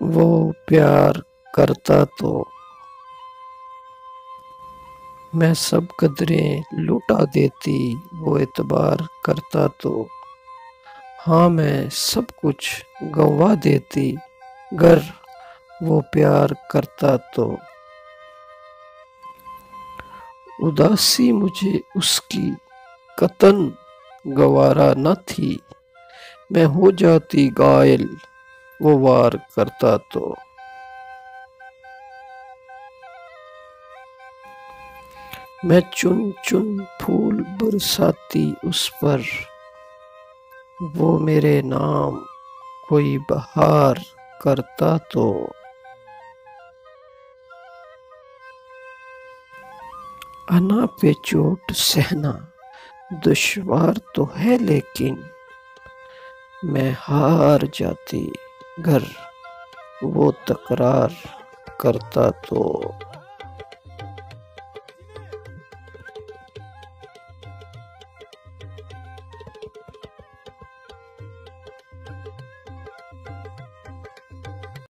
वो प्यार करता तो मैं सब कदरें लुटा देती, वो एतबार करता तो हाँ मैं सब कुछ गंवा देती, गर वो प्यार करता तो। उदासी मुझे उसकी कतन गवारा न थी, मैं हो जाती घायल वो वार करता तो। मैं चुन चुन फूल बरसाती उस पर, वो मेरे नाम कोई बहार करता तो। अना पे चोट सहना दुश्वार तो है, लेकिन मैं हार जाती घर वो तकरार करता तो।